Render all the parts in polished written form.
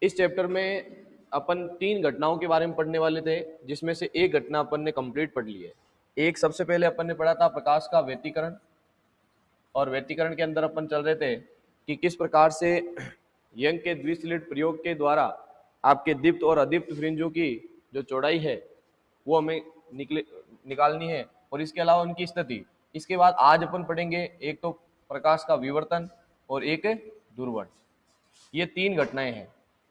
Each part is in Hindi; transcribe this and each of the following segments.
इस चैप्टर में अपन 3 घटनाओं के बारे में पढ़ने वाले थे, जिसमें से एक घटना अपन ने कंप्लीट पढ़ ली है। एक सबसे पहले अपन ने पढ़ा था प्रकाश का व्यतिकरण, और व्यतिकरण के अंदर अपन चल रहे थे कि किस प्रकार से यंग के द्विस्लिट प्रयोग के द्वारा आपके दीप्त और अदीप्त फ्रिंजों की जो चौड़ाई है वो हमें निकालनी है, और इसके अलावा उनकी स्थिति। इसके बाद आज अपन पढ़ेंगे एक तो प्रकाश का विवर्तन और एक दूरवर्त। ये 3 घटनाएं हैं,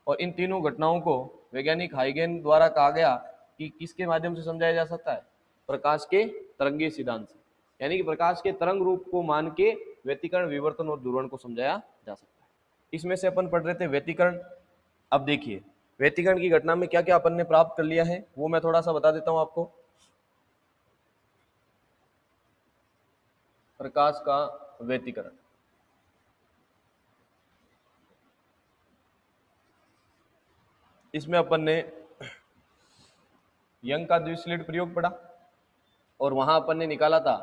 और इन तीनों घटनाओं को वैज्ञानिक हाइगेन द्वारा कहा गया कि किसके माध्यम से समझाया जा सकता है, प्रकाश के तरंगीय सिद्धांत से। यानी कि प्रकाश के तरंग रूप को मान के व्यतिकरण, विवर्तन और दूरवर्त को समझाया जा सकता है। इसमें से अपन पढ़ रहे थे व्यतिकरण। अब देखिए व्यतिकरण की घटना में क्या क्या अपन ने प्राप्त कर लिया है वो मैं थोड़ा सा बता देता हूं आपको। प्रकाश का व्यतिकरण, इसमें अपन ने यंग का द्विस्लिट प्रयोग पढ़ा, और वहां अपन ने निकाला था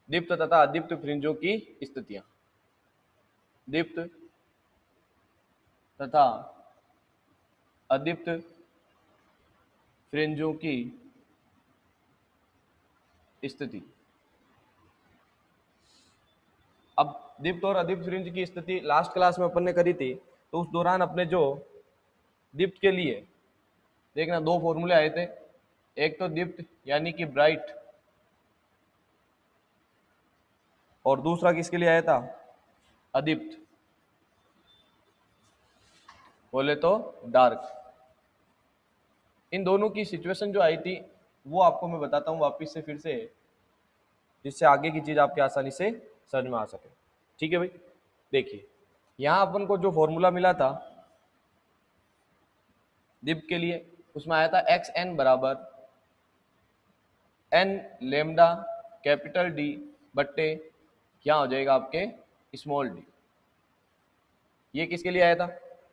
दीप्त तथा अदीप्त फ्रिंजों की स्थितियां। दीप्त तथा अदीप्त फ्रिंजों की स्थिति। अब दीप्त और अदीप्त फ्रिंज की स्थिति लास्ट क्लास में अपन ने करी थी, तो उस दौरान अपने जो दीप्त के लिए देखना 2 फॉर्मूले आए थे। एक तो दीप्त यानी कि ब्राइट, और दूसरा किसके लिए आया था, अदीप्त, बोले तो डार्क। इन दोनों की सिचुएशन जो आई थी वो आपको मैं बताता हूँ वापिस से फिर से, जिससे आगे की चीज आपके आसानी से समझ में आ सके। ठीक है भाई, देखिए यहां अपन को जो फॉर्मूला मिला था दीप्त के लिए, उसमें आया था एक्स एन बराबर एन लेमडा कैपिटल डी बट्टे क्या हो जाएगा आपके स्मॉल डी। ये किसके लिए आया था,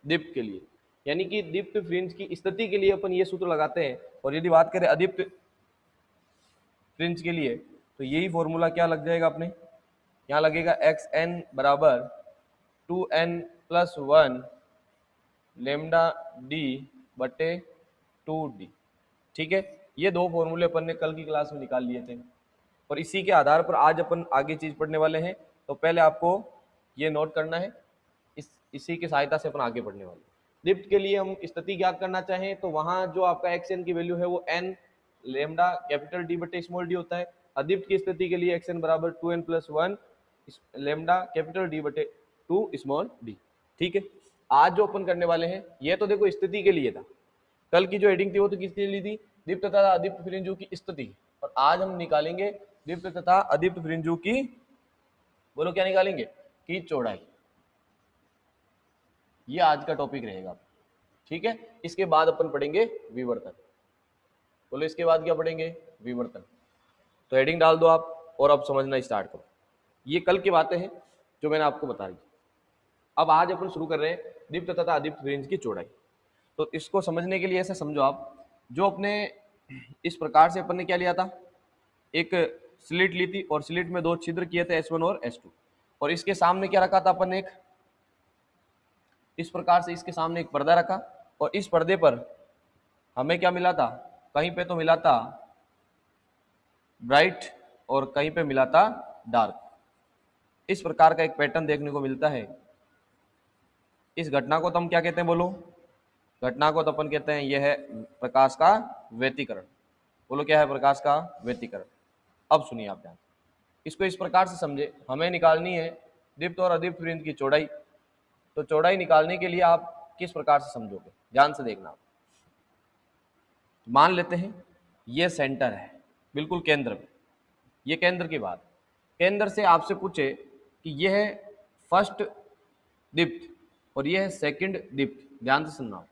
दीप्त के लिए। यानी कि दीप्त फ्रिंज की स्थिति के लिए अपन ये सूत्र लगाते हैं, और यदि बात करें अदीप्त फ्रिंज के लिए तो यही फॉर्मूला क्या लग जाएगा अपने, यहाँ लगेगा एक्स एन बराबर 2n + 1 लेमडा डी बटे 2d। ठीक है, ये 2 फॉर्मूले अपन ने कल की क्लास में निकाल लिए थे, और इसी के आधार पर आज अपन आगे चीज पढ़ने वाले हैं। तो पहले आपको ये नोट करना है, इसी की सहायता से अपन आगे बढ़ने वाले हैं। दीप्त के लिए हम स्थिति ज्ञात करना चाहें तो वहां जो आपका एक्स एन की वैल्यू है वो n लेमडा कैपिटल डी बटे स्मॉल डी होता है। अदीप्त की स्थिति के लिए एक्स एन बराबर 2n + 1 लेमडा कैपिटल डी बटे 2 स्मॉल डी। ठीक है, आज जो अपन करने वाले हैं ये तो देखो स्थिति के लिए था, कल की जो हेडिंग थी वो तो किसके लिए थी, दीप्त तथा अदीप्त फ्रिंजों की स्थिति। और आज हम निकालेंगे दीप्त तथा अदीप्त फ्रिंजों की, बोलो क्या निकालेंगे, की चौड़ाई। ये आज का टॉपिक रहेगा। ठीक है, इसके बाद अपन पढ़ेंगे विवर्तन। बोलो इसके बाद क्या पढ़ेंगे, विवर्तन। तो हेडिंग डाल दो आप और अब समझना स्टार्ट करो। ये कल की बातें हैं जो मैंने आपको बता दी। अब आज अपन शुरू कर रहे हैं दीप्त तथा अदीप्त फ्रिंज की चौड़ाई। तो इसको समझने के लिए ऐसे समझो आप, जो अपने इस प्रकार से अपन ने क्या लिया था, एक स्लिट ली थी और स्लिट में 2 छिद्र किए थे S1 और S2, और इसके सामने क्या रखा था अपन ने, एक इस प्रकार से इसके सामने एक पर्दा रखा, और इस पर्दे पर हमें क्या मिला था, कहीं पे तो मिला था ब्राइट और कहीं पे मिला था डार्क। इस प्रकार का एक पैटर्न देखने को मिलता है। इस घटना को तो हम क्या कहते हैं, बोलो, घटना को तो अपन कहते हैं यह है प्रकाश का व्यतिकरण। बोलो क्या है, प्रकाश का व्यतिकरण। अब सुनिए आप ध्यान, इसको इस प्रकार से समझे, हमें निकालनी है दीप्त और अदीप्त फ्रिंज की चौड़ाई। तो चौड़ाई निकालने के लिए आप किस प्रकार से समझोगे, ध्यान से देखना। मान लेते हैं ये सेंटर है, बिल्कुल केंद्र में, ये केंद्र की बात। केंद्र से आपसे पूछे कि यह है फर्स्ट दीप्त और यह है सेकंड दीप्त, ध्यान से सुनना।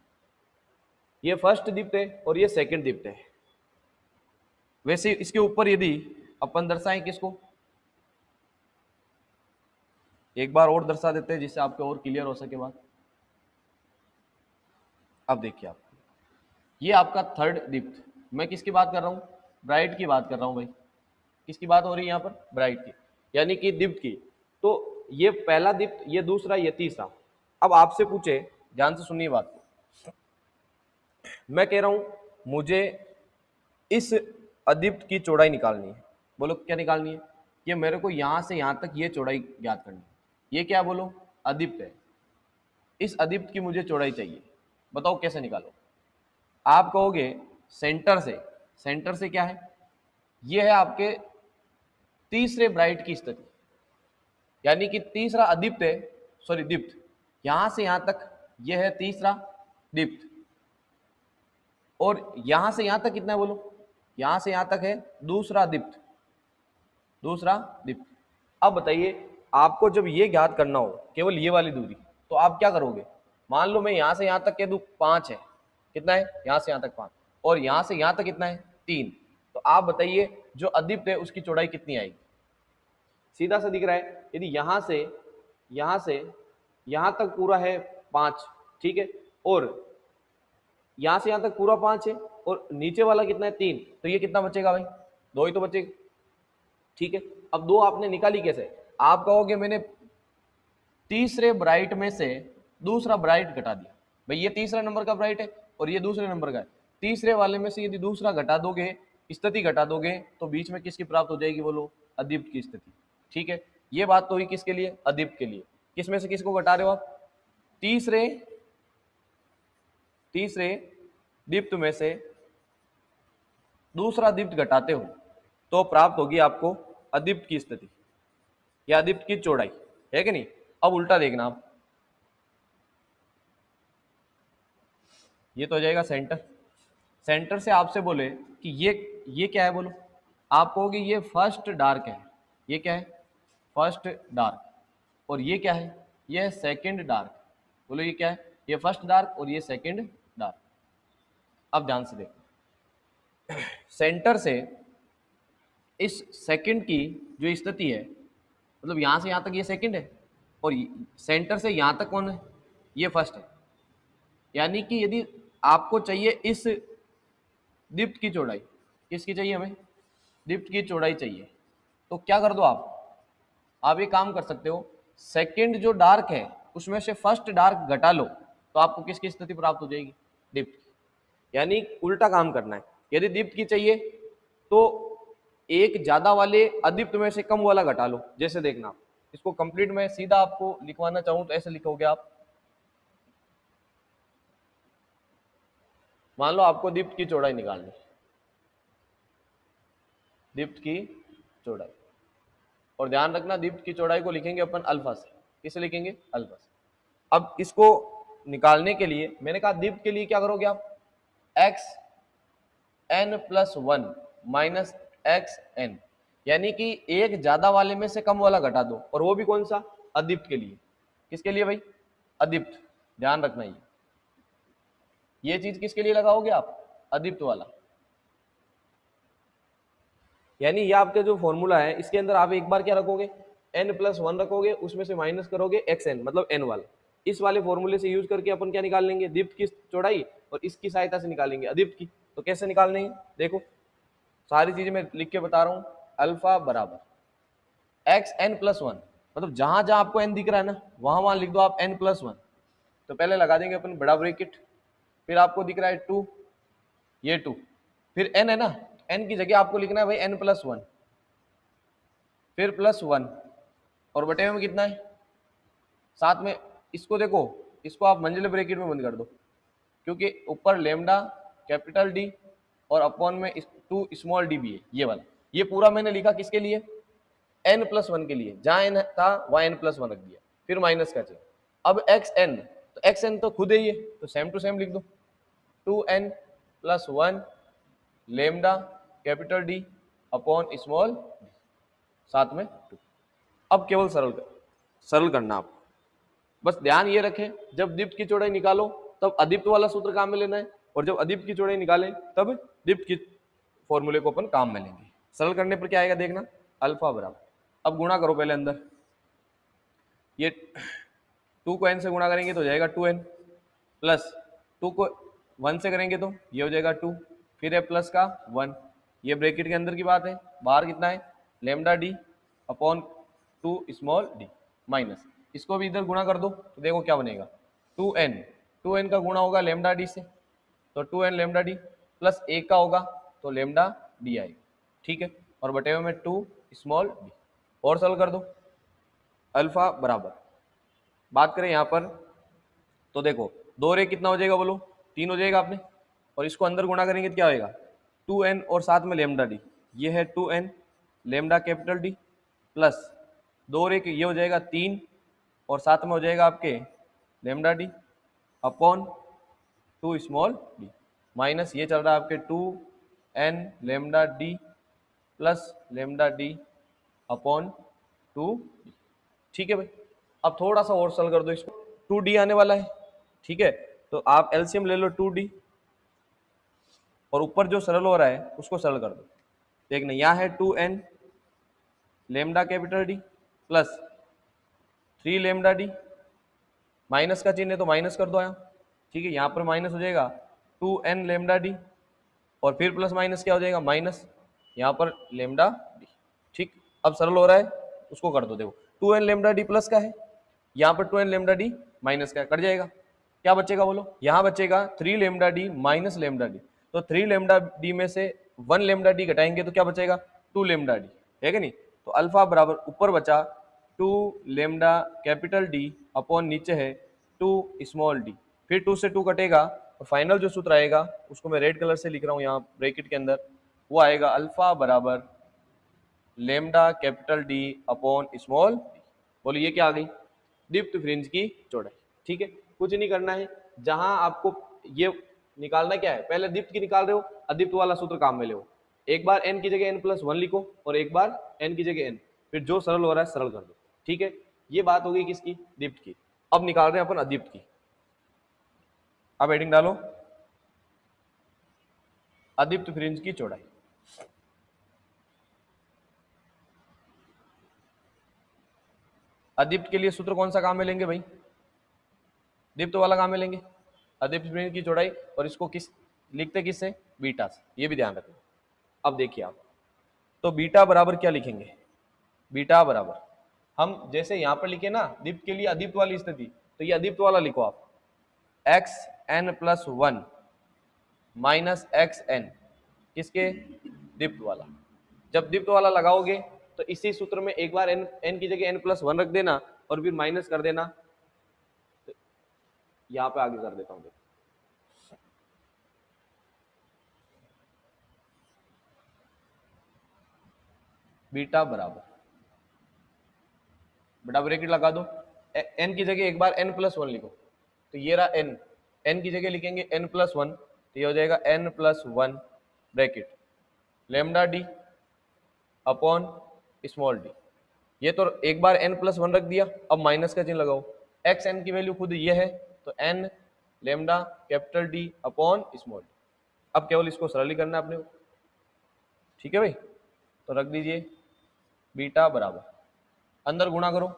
ये फर्स्ट दीप्त है और ये सेकंड दीप्त है। वैसे इसके ऊपर यदि अपन दर्शाएं किसको, एक बार और दर्शा देते हैं जिससे आपको और क्लियर हो सके बात। अब देखिए आप, ये आपका थर्ड दीप्त। मैं किसकी बात कर रहा हूं, ब्राइट की बात कर रहा हूं भाई। किसकी बात हो रही है यहाँ पर, ब्राइट की, यानी कि दीप्त की। तो ये पहला दीप्त, ये दूसरा, ये तीसरा। अब आपसे पूछे, ध्यान से सुनिए बात को, मैं कह रहा हूं मुझे इस अदीप्त की चौड़ाई निकालनी है। बोलो क्या निकालनी है? ये मेरे को यहां से यहां तक ये चौड़ाई ज्ञात करनी है। ये क्या बोलो? अदीप्त है। इस अदीप्त की मुझे चौड़ाई चाहिए। बताओ कैसे निकालो? आप कहोगे सेंटर से क्या है? ये है आपके तीसरे ब्राइट की स्थिति, यानी कि तीसरा अदीप्त है, सॉरी दीप्त। यहां से यहां तक यह है तीसरा दीप्त, और यहां से यहां तक कितना है बोलो? यहां से यहां तक है दूसरा दीप्त, दूसरा दीप्त। अब बताइए, आपको जब ये ज्ञात करना हो केवल ये वाली दूरी, तो आप क्या करोगे? मान लो मैं यहां से यहां तक कह दूं 5 है, कितना है? यहां से यहां तक 5, और यहां से यहां तक कितना है? 3। तो आप बताइए जो अदीप्त है उसकी चौड़ाई कितनी आएगी? सीधा सा दिख रहा है, यदि यहां से यहां तक पूरा है 5, ठीक है, और यहां से यहां तक पूरा 5 है, और नीचे वाला कितना है? 3, तो ये कितना बचेगा भाई? 2 ही तो बचेगा, ठीक है। अब 2 आपने निकाली कैसे? आप कहोगे मैंने तीसरे ब्राइट में से दूसरा ब्राइट घटा दिया। भाई ये तीसरा नंबर का ब्राइट है और ये दूसरे नंबर का है, तीसरे वाले में से यदि दूसरा घटा दोगे, स्थिति घटा दोगे, तो बीच में किसकी प्राप्त हो जाएगी बोलो? अदीप्त की स्थिति, ठीक है। ये बात तो हुई किसके लिए? अदीप्त के लिए। किस में से किसको घटा रहे हो आप? तीसरे दीप्त में से दूसरा दीप्त घटाते हो तो प्राप्त होगी आपको अदीप्त की स्थिति या अदीप्त की चौड़ाई, है कि नहीं? अब उल्टा देखना आप, ये तो हो जाएगा सेंटर से आपसे बोले कि ये क्या है बोलो? आप कहोगे ये फर्स्ट डार्क है। ये क्या है? First dark. और ये क्या है? ये है सेकंड डार्क। बोलो ये क्या है? ये फर्स्ट डार्क और ये सेकंड डार्क। अब ध्यान से देखो, सेंटर से इस सेकंड की जो स्थिति है, मतलब यहां से यहां तक ये सेकंड है, और सेंटर से यहां तक कौन है? ये फर्स्ट है। यानी कि यदि आपको चाहिए इस दीप्त की चौड़ाई, किसकी चाहिए हमें? दीप्त की चौड़ाई चाहिए, तो क्या कर दो आप ये काम कर सकते हो, सेकंड जो डार्क है उसमें से फर्स्ट डार्क घटा लो, तो आपको किसकी स्थिति प्राप्त हो जाएगी? दीप्त की। यानी उल्टा काम करना है। यदि दीप्त की चाहिए तो एक ज्यादा वाले अदीप्त में से कम वाला घटा लो। जैसे देखना, इसको कंप्लीट में सीधा आपको लिखवाना चाहूं तो ऐसे लिखोगे आप, मान लो आपको दीप्त की चौड़ाई निकालनी, दीप्त की चौड़ाई, और ध्यान रखना दीप्त की चौड़ाई को लिखेंगे अपन अल्फा से। किसे लिखेंगे? अल्फा से। अब इसको निकालने के लिए मैंने कहा दीप्त के लिए क्या करोगे आप? X n plus 1 minus x n, यानी कि एक ज्यादा वाले में से कम वाला घटा दो, और वो भी कौन सा? अदीप्त के लिए। किसके लिए भाई? अदीप्त। ध्यान रखना ये चीज किसके लिए लगाओगे आप? अदीप्त वाला। यानी ये आपका जो फॉर्मूला है इसके अंदर आप एक बार क्या रखोगे? n प्लस 1 रखोगे, उसमें से माइनस करोगे एक्स एन, मतलब n वाला। इस वाले फॉर्मूले से यूज करके अपन क्या निकाल लेंगे? दीप्त की चौड़ाई, और इसकी सहायता से निकालेंगे अदीप्त की। तो कैसे निकालने हैं देखो, सारी चीजें मैं लिख के बता रहा हूं। अल्फा बराबर एक्स एन प्लस 1, मतलब जहां जहां आपको n दिख रहा है ना, वहां वहां लिख दो आप n प्लस 1। तो पहले लगा देंगे अपन बड़ा ब्रैकेट, फिर आपको दिख रहा है 2, ये 2, फिर n है ना, n की जगह आपको लिखना है भाई n प्लस 1, फिर प्लस 1, और बटे में कितना है? साथ में इसको देखो, इसको आप मंजिल ब्रैकेट में बंद कर दो, क्योंकि ऊपर लेमडा कैपिटल डी और अपॉन में 2 स्मॉल डी भी है, ये वाला। ये पूरा मैंने लिखा किसके लिए? n प्लस 1 के लिए। जहां n था वहां n प्लस 1 रख दिया, फिर माइनस का चाहिए। अब एक्स एन, तो एक्स एन तो खुद है ये, तो सेम टू सेम लिख दो, 2n plus 1 lambda capital D upon small D, साथ में 2। अब केवल सरल करना आप, बस ध्यान ये रखें, जब दीप्त की चौड़ाई निकालो तब अदीप्त वाला सूत्र काम में लेना है, और जब अदीप्त की चौड़ाई निकालें तब दीप्त की फॉर्मूले को अपन काम में लेंगे। सरल करने पर क्या आएगा देखना, अल्फा बराबर, अब गुणा करो पहले अंदर, ये 2 को n से गुणा करेंगे तो हो जाएगा 2n, प्लस 2 को 1 से करेंगे तो ये हो जाएगा 2, फिर है प्लस का 1, ये ब्रैकेट के अंदर की बात है, बाहर कितना है? Lambda D upon 2 small D, minus इसको भी इधर गुणा कर दो तो देखो क्या बनेगा, 2n 2n का गुणा होगा लेमडा डी से, तो 2n लेमडा डी प्लस 1 का होगा तो लेमडा डी आएगा, ठीक है, और बटे हुए में 2 स्मॉल डी। और सॉल्व कर दो, अल्फा बराबर, बात करें यहाँ पर तो देखो 2 रे कितना हो जाएगा बोलो, 3 हो जाएगा आपने, और इसको अंदर गुणा करेंगे तो क्या होएगा 2n और साथ में लेमडा डी, ये है 2n lambda capital D plus 2 रे ये हो जाएगा 3 और साथ में हो जाएगा आपके lambda D upon 2 small D, minus ये चल रहा है आपके 2n lambda D plus lambda D upon 2 D, ठीक है भाई। अब थोड़ा सा और सरल कर दो इसको, 2d आने वाला है, ठीक है, तो आप एलसीएम ले लो 2d और ऊपर जो सरल हो रहा है उसको सरल कर दो। देखना यहाँ है 2n lambda capital D plus 3 lambda D, minus का चिन्ह है तो माइनस कर दो यहाँ, ठीक है, यहाँ पर माइनस हो जाएगा 2n लेमडा डी और फिर प्लस माइनस क्या हो जाएगा माइनस यहाँ पर लेमडा डी, ठीक। अब सरल हो रहा है उसको कर दो, देखो 2n लेमडा डी प्लस का है, यहाँ पर 2n लेमडा डी माइनस का कट जाएगा, क्या बचेगा बोलो, यहाँ बचेगा 3 lambda D minus lambda D, तो 3 लेमडा डी में से 1 लेमडा डी घटाएंगे तो क्या बचेगा 2 लेमडा डी, है कि नहीं, तो अल्फा बराबर ऊपर बचा 2 लेमडा कैपिटल डी अपॉन नीचे है 2 स्मॉल डी, फिर 2 से 2 कटेगा और फाइनल जो सूत्र आएगा उसको मैं रेड कलर से लिख रहा हूँ यहाँ ब्रैकेट के अंदर, वो आएगा अल्फा बराबर lambda capital D upon small D. बोलिए ये क्या आ गई, दीप्त फ्रिंज की चौड़ाई, ठीक है, कुछ नहीं करना है, जहां आपको ये निकालना क्या है, पहले दीप्त की निकाल रहे हो, अदीप्त वाला सूत्र काम में ले, एक बार n की जगह n+1 लिखो और एक बार n की जगह n, फिर जो सरल हो रहा है सरल कर दो, ठीक है, ये बात होगी किसकी, दीप्त की। अब निकाल रहे हैं अपन अदीप्त की, अब हेडिंग डालो अदीप्त फ्रिंज की चौड़ाई। अदीप्त के लिए सूत्र कौन सा काम में लेंगे भाई, दीप्त वाला काम में लेंगे, अदीप्त फ्रिंज की चौड़ाई, और इसको किस लिखते किससे, बीटा से, ये भी ध्यान रखो। अब देखिए आप, तो बीटा बराबर क्या लिखेंगे, बीटा बराबर हम जैसे यहाँ पर लिखे ना दीप्त के लिए अदीप्त वाली स्थिति, तो ये अदीप्त वाला लिखो आप, xn+1 माइनस xn, किसके, दीप्त वाला। जब दीप्त वाला लगाओगे तो इसी सूत्र में एक बार n की जगह n+1 रख देना और फिर माइनस कर देना, तो यहाँ पे आगे कर देता हूँ, देखो बीटा बराबर, बड़ा ब्रैकेट लगा दो, n की जगह एक बार n+1 लिखो, तो ये रहा n की जगह लिखेंगे n+1, तो ये हो जाएगा n+1 bracket lambda D upon small D, ये तो एक बार n+1 रख दिया, अब माइनस का चिन्ह लगाओ, एक्स एन की वैल्यू खुद ये है, तो n lambda capital D upon small D, अब केवल इसको सरल करना है अपने को, ठीक है भाई, तो रख दीजिए बीटा बराबर, अंदर गुणा करो,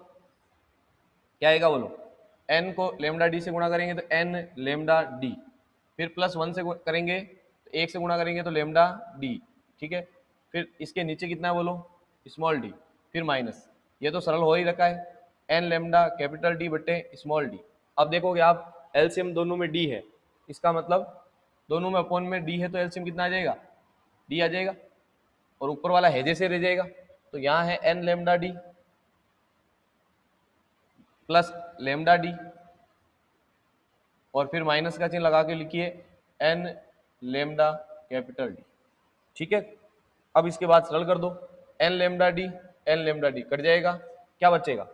क्या आएगा बोलो, n को लेमडा डी से गुणा करेंगे तो n लेमडा डी, फिर +1 से करेंगे तो 1 से गुणा करेंगे तो लेमडा डी, ठीक है, फिर इसके नीचे कितना है बोलो, स्मॉल डी, फिर माइनस, ये तो सरल हो ही रखा है, n लेमडा कैपिटल डी बटे स्मॉल डी। अब देखोगे आप एलसीएम दोनों में d है, इसका मतलब दोनों में अपॉन में d है, तो एलसीएम कितना आ जाएगा, d आ जाएगा, और ऊपर वाला हेजे से रह जाएगा, तो यहाँ है n lambda D plus lambda D, और फिर माइनस का चिन्ह लगा के लिखिए n लेमडा कैपिटल डी, ठीक है। अब इसके बाद सरल कर दो, n लेमडा डी कट जाएगा, क्या बचेगा,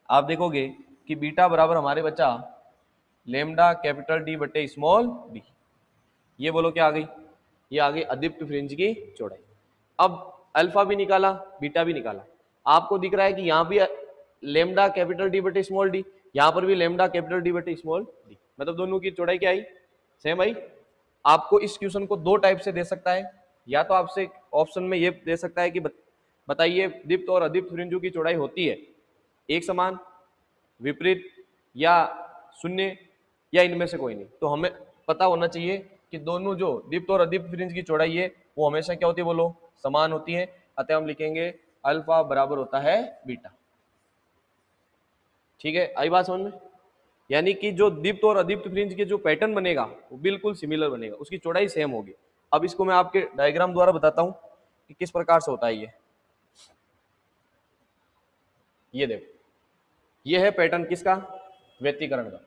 आप देखोगे कि बीटा बराबर हमारे बचा लेमडा कैपिटल डी बटे स्मॉल डी, ये बोलो क्या आ गई, ये आ गई अदीप्त फ्रिंज की चौड़ाई। अब अल्फा भी निकाला बीटा भी निकाला, आपको दिख रहा है कि यहाँ भी लेमडा कैपिटल डी बटे स्मॉल डी, यहाँ पर भी लेमडा कैपिटल डी बटे स्मॉल डी, मतलब दोनों की चौड़ाई क्या आई, सेम आई। आपको इस क्वेश्चन को दो टाइप से दे सकता है, या तो आपसे ऑप्शन में ये दे सकता है कि बताइए दीप्त और अदीप्त फ्रिंजों की चौड़ाई होती है एक समान, विपरीत, या शून्य, या इनमें से कोई नहीं, तो हमें पता होना चाहिए कि दोनों जो दीप्त और अदीप्त फ्रिंज की चौड़ाई है वो हमेशा क्या होती है बोलो, समान होती है, अतः हम लिखेंगे अल्फा बराबर होता है बीटा, ठीक है, आई बात समझ में। यानी कि जो दीप्त और अदीप्त फ्रिंज के जो पैटर्न बनेगा वो बिल्कुल सिमिलर बनेगा, उसकी चौड़ाई सेम होगी। अब इसको मैं आपके डायग्राम द्वारा बताता हूं कि किस प्रकार से होता है ये देखो, ये है पैटर्न किसका, व्यतिकरण का।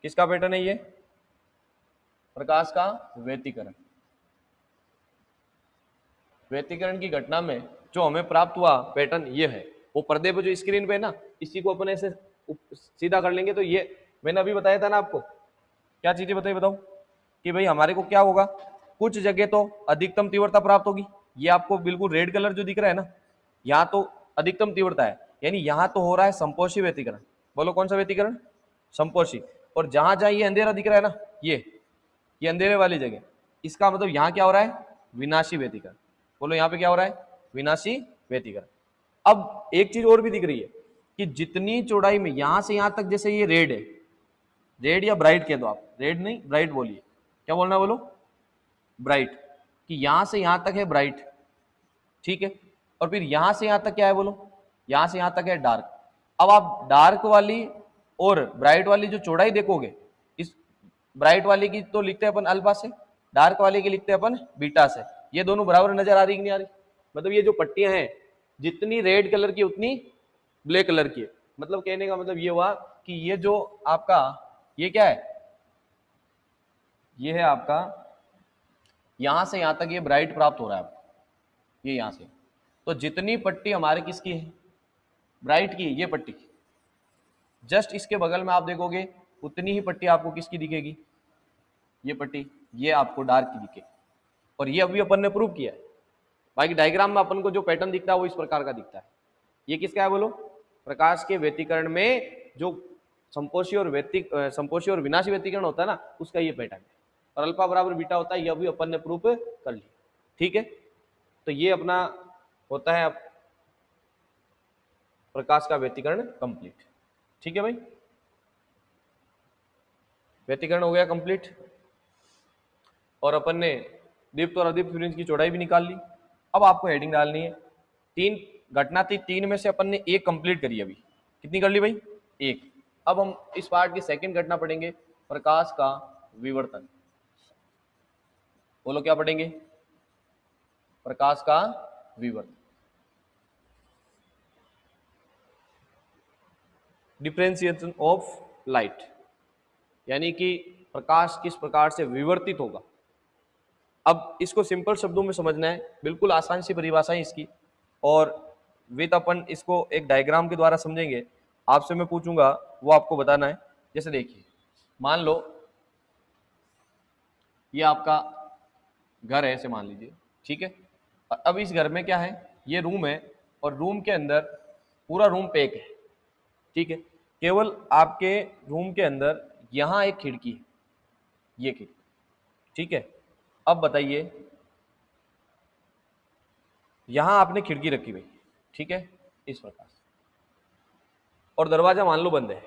किसका पैटर्न है ये, प्रकाश का व्यतिकरण। व्यतिकरण की घटना में जो हमें प्राप्त हुआ पैटर्न ये है, वो पर्दे पे जो स्क्रीन पे है ना, इसी को अपन ऐसे सीधा कर लेंगे तो ये मैंने अभी बताया था ना आपको, क्या चीजें बताई बताओ, कि भाई हमारे को क्या होगा, कुछ जगह तो अधिकतम तीव्रता प्राप्त होगी, ये आपको बिल्कुल रेड कलर जो दिख रहा है ना, यहाँ तो अधिकतम तीव्रता है, यानी यहाँ तो हो रहा है संपोषी व्यतिकरण। बोलो कौन सा व्यतिकरण, संपोषी। और जहां जहां ये अंधेरा दिख रहा है ना, ये अंधेरे वाली जगह, इसका मतलब यहाँ क्या हो रहा है, विनाशी व्यतिकरण। बोलो यहाँ पे क्या हो रहा है, विनाशी व्यतिकरण। अब एक चीज और भी दिख रही है कि जितनी चौड़ाई में यहां से यहां तक, जैसे ये रेड है, रेड या ब्राइट कह दो आप, रेड नहीं ब्राइट बोलिए, क्या बोलना बोलो, ब्राइट, कि यहां से यहां तक है ब्राइट, ठीक है। और फिर यहां से यहां तक क्या है बोलो, यहां से यहां तक है डार्क। अब आप डार्क वाली और ब्राइट वाली जो चौड़ाई देखोगे, इस ब्राइट वाली की तो लिखते हैं अपन अल्फा से, डार्क वाली की लिखते हैं अपन बीटा से। ये दोनों बराबर नजर आ रही कि नहीं आ रही, मतलब ये जो पट्टियां हैं जितनी रेड कलर की उतनी ब्लैक कलर की है। मतलब कहने का मतलब ये हुआ कि ये जो आपका ये क्या है, ये है आपका यहां से यहां तक ये ब्राइट प्राप्त हो रहा है आपको, ये यहां से। तो जितनी पट्टी हमारे किसकी है, ब्राइट की, ये पट्टी, जस्ट इसके बगल में आप देखोगे उतनी ही पट्टी आपको किसकी दिखेगी, ये पट्टी, ये आपको डार्क की दिखेगी। और ये अभी अपन ने प्रूव किया है। बाकी डायग्राम में अपन को जो पैटर्न दिखता है वो इस प्रकार का दिखता है। ये किसका है बोलो, प्रकाश के व्यतिकरण में जो संपोषी और विनाशी व्यतिकरण होता है ना, उसका ये पैटर्न है। और अल्फा बराबर बीटा होता है, ये अभी अपन ने प्रूफ कर लिया, ठीक है। तो ये अपना होता है प्रकाश का व्यतिकरण कंप्लीट, ठीक है भाई। व्यतिकरण हो गया कंप्लीट, और अपन ने दीप्त और अदीप्त फ्रिंज की चौड़ाई भी निकाल ली। अब आपको हेडिंग डालनी है, 3 घटना थी, 3 में से अपन ने 1 कंप्लीट करी अभी। कितनी कर ली भाई, 1। अब हम इस पार्ट की सेकंड घटना पढ़ेंगे, प्रकाश का विवर्तन। बोलो क्या पढ़ेंगे, प्रकाश का विवर्तन। डिफरेंशिएशन ऑफ लाइट, यानी कि प्रकाश किस प्रकार से विवर्तित होगा। अब इसको सिंपल शब्दों में समझना है, बिल्कुल आसान सी परिभाषा है इसकी, और विद अपन इसको एक डायग्राम के द्वारा समझेंगे। आपसे मैं पूछूंगा वो आपको बताना है। जैसे देखिए, मान लो ये आपका घर है, ऐसे मान लीजिए, ठीक है। अब इस घर में क्या है, ये रूम है, और रूम के अंदर पूरा रूम पैक है, ठीक है। केवल आपके रूम के अंदर यहाँ एक खिड़की है, ये खिड़की, ठीक है। अब बताइए, यहां आपने खिड़की रखी भाई, ठीक है, इस प्रकार से, और दरवाजा मान लो बंद है।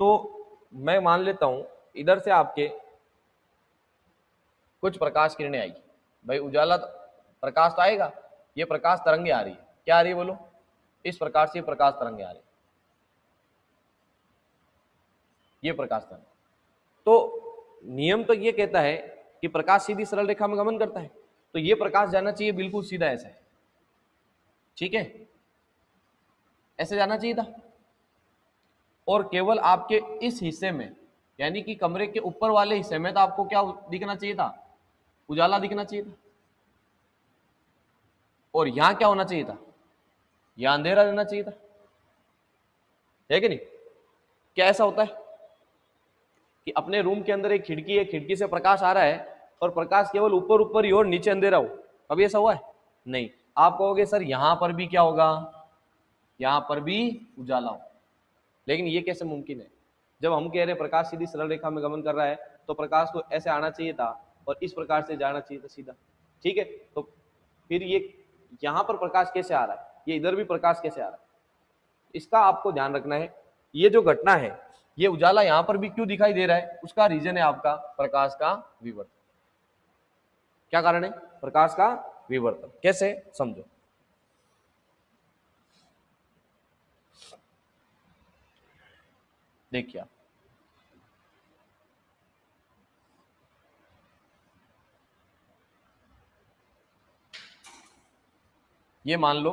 तो मैं मान लेता हूं इधर से आपके कुछ प्रकाश किरणें आएगी भाई, उजाला प्रकाश तो आएगा, ये प्रकाश तरंगे आ रही है, क्या आ रही है बोलो, इस प्रकार से प्रकाश तरंगे आ रही है, ये प्रकाश तरंग। तो नियम तो ये कहता है कि प्रकाश सीधी सरल रेखा में गमन करता है, तो ये प्रकाश जाना चाहिए बिल्कुल सीधा ऐसे, ठीक है, ऐसे जाना चाहिए था। और केवल आपके इस हिस्से में, यानी कि कमरे के ऊपर वाले हिस्से में, तो आपको क्या दिखना चाहिए था, उजाला दिखना चाहिए था। और यहां क्या होना चाहिए था, यहां अंधेरा रहना चाहिए था, है कि नहीं। क्या ऐसा होता है कि अपने रूम के अंदर एक खिड़की है, खिड़की से प्रकाश आ रहा है, और प्रकाश केवल ऊपर ऊपर ही और नीचे अंधेरा हो, कभी ऐसा हुआ है, नहीं। आप कहोगे सर यहां पर भी क्या होगा, यहां पर भी उजाला हो, लेकिन ये कैसे मुमकिन है। जब हम कह रहे प्रकाश सीधी सरल रेखा में गमन कर रहा है, तो प्रकाश को ऐसे आना चाहिए था और इस प्रकार से जाना चाहिए था सीधा, ठीक है। तो फिर ये यहां पर प्रकाश कैसे आ रहा है, ये इधर भी प्रकाश कैसे आ रहा है, इसका आपको ध्यान रखना है। ये जो घटना है, ये उजाला यहां पर भी क्यों दिखाई दे रहा है, उसका रीजन है आपका प्रकाश का विवर्तन। क्या कारण है, प्रकाश का विवर्तन। कैसे, समझो। देखिए, ये मान लो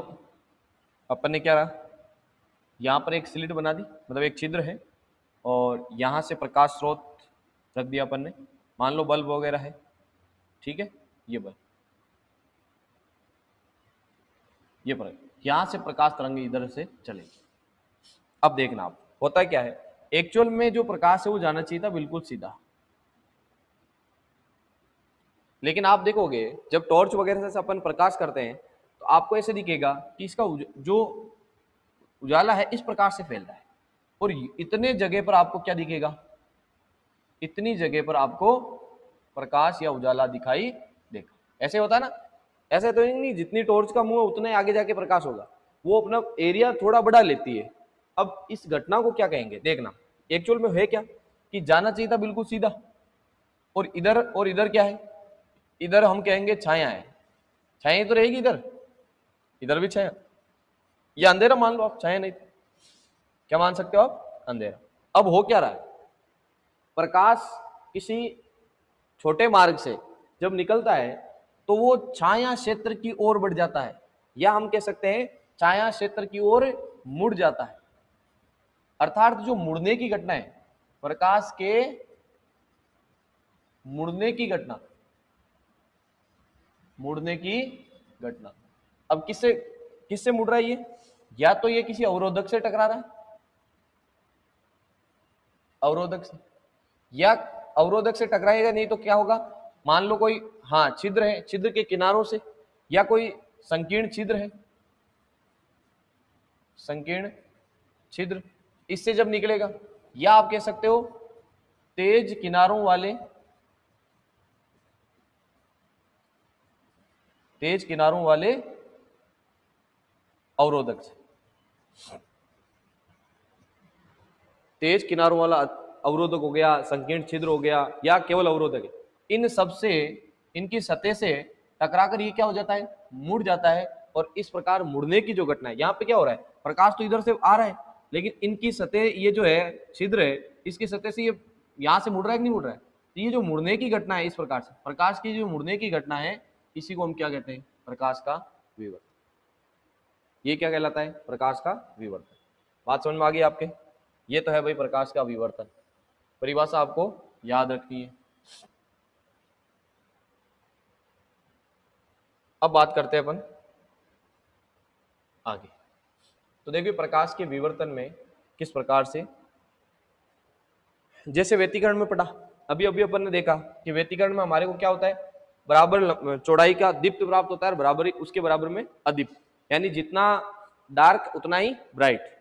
अपन ने क्या रहा, यहाँ पर एक स्लिट बना दी, मतलब एक छिद्र है, और यहाँ से प्रकाश स्रोत रख दिया अपन ने, मान लो बल्ब वगैरह है, ठीक है, ये बल्ब, ये पर यहाँ से प्रकाश तरंग इधर से चलेगी। अब देखना आप होता क्या है, एक्चुअल में जो प्रकाश है वो जाना चाहिए था बिल्कुल सीधा, लेकिन आप देखोगे जब टॉर्च वगैरह से अपन प्रकाश करते हैं तो आपको ऐसे दिखेगा कि इसका जो उजाला है इस प्रकार से फैल रहा है, और इतने जगह पर आपको क्या दिखेगा, इतनी जगह पर आपको प्रकाश या उजाला दिखाई देगा। ऐसे होता है ना, ऐसे तो नहीं जितनी टॉर्च का मुंह है उतने आगे जाके प्रकाश होगा, वो अपना एरिया थोड़ा बड़ा लेती है। अब इस घटना को क्या कहेंगे, देखना एक्चुअल में है क्या कि जाना चाहिए था बिल्कुल सीधा, और इधर क्या है, इधर हम कहेंगे छाया है, छाया तो रहेगी इधर, इधर भी छाया, ये अंधेरा मान लो आप, छाया नहीं थी, क्या मान सकते हो आप, अंधेरा। अब हो क्या रहा है, प्रकाश किसी छोटे मार्ग से जब निकलता है तो वो छाया क्षेत्र की ओर बढ़ जाता है, या हम कह सकते हैं छाया क्षेत्र की ओर मुड़ जाता है। अर्थात जो मुड़ने की घटना है, प्रकाश के मुड़ने की घटना, मुड़ने की घटना, अब किससे किससे मुड़ रहा है ये, या तो ये किसी अवरोधक से टकरा रहा है, अवरोधक से, या अवरोधक से टकराएगा नहीं तो क्या होगा, मान लो कोई हाँ छिद्र है, छिद्र के किनारों से, या कोई संकीर्ण छिद्र है, संकीर्ण छिद्र, इससे जब निकलेगा, या आप कह सकते हो तेज किनारों वाले, तेज किनारों वाले अवरोधक से, तेज किनारों वाला अवरोधक हो गया, संकीर्ण छिद्र हो गया, या केवल अवरोधक है, इन सबसे, इनकी सतह से टकराकर ये क्या हो जाता है, मुड़ जाता है। और इस प्रकार मुड़ने की जो घटना है, यहाँ पे क्या हो रहा है, प्रकाश तो इधर से आ रहा है, लेकिन इनकी सतह, ये जो है छिद्र है, इसकी सतह से ये यहाँ से मुड़ रहा है कि नहीं मुड़ रहा है, तो ये जो मुड़ने की घटना है, इस प्रकार से प्रकाश की जो मुड़ने की घटना है, इसी को हम क्या कहते हैं, प्रकाश का विवर्तन। ये क्या कहलाता है, प्रकाश का विवर्तन। बात समझ में आ गई आपके, ये तो है भाई प्रकाश का विवर्तन, परिभाषा आपको याद रखनी है। अब बात करते हैं अपन आगे। तो देखिए प्रकाश के विवर्तन में किस प्रकार से, जैसे व्यतिकरण में पढ़ा, अभी अभी अपन ने देखा कि व्यतिकरण में हमारे को क्या होता है, बराबर चौड़ाई का दीप्त प्राप्त होता है, बराबर उसके बराबर में अदीप्त, यानी जितना डार्क उतना ही ब्राइट।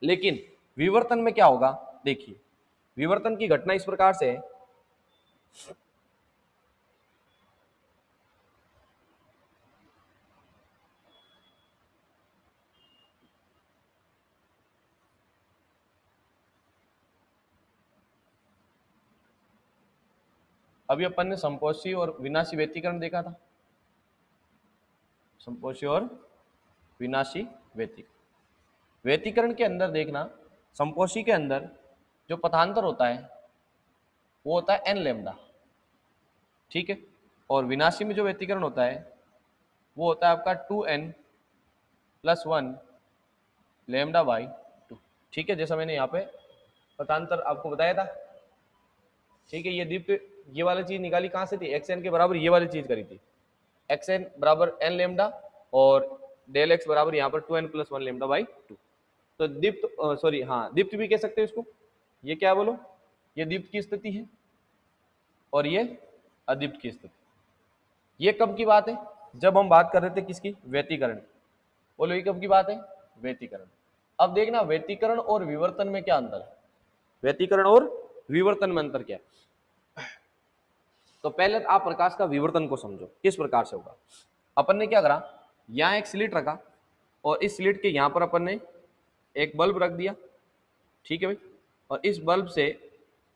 लेकिन विवर्तन में क्या होगा, देखिए विवर्तन की घटना इस प्रकार से है, अभी अपन ने संपोषी और विनाशी व्यतिकरण देखा था, संपोषी और विनाशी व्यतिकरण। व्यतिकरण के अंदर देखना, संपोषी के अंदर जो पथांतर होता है वो होता है एन लेमडा, ठीक है, और विनाशी में जो व्यतिकरण होता है वो होता है आपका 2n + 1 लेमडा बाई 2, ठीक है, जैसा मैंने यहाँ पे पथांतर आपको बताया था, ठीक है। ये दीप्त, ये वाली चीज निकाली कहाँ से थी, xn के बराबर ये वाली चीज करी थी, xn बराबर n लेमडा, और डेल x बराबर यहाँ पर 2n + 1 लेमडा बाई 2। तो दीप्त, सॉरी हाँ दीप्त भी कह सकते हैं इसको, ये क्या बोलो, ये दीप्त की स्थिति है और ये अदीप्त की स्थिति। ये कब की बात है, जब हम बात कर रहे थे किसकी, व्यतिकरण। बोलो ये कब की बात है, व्यतिकरण। अब देखना व्यतिकरण और विवर्तन में क्या अंतर है, व्यतिकरण और विवर्तन में अंतर क्या है। तो पहले आप प्रकाश का विवर्तन को समझो किस प्रकार से होगा। अपन ने क्या करा, यहाँ एक स्लिट रखा और इस स्लिट के यहाँ पर अपन ने एक बल्ब रख दिया, ठीक है भाई, और इस बल्ब से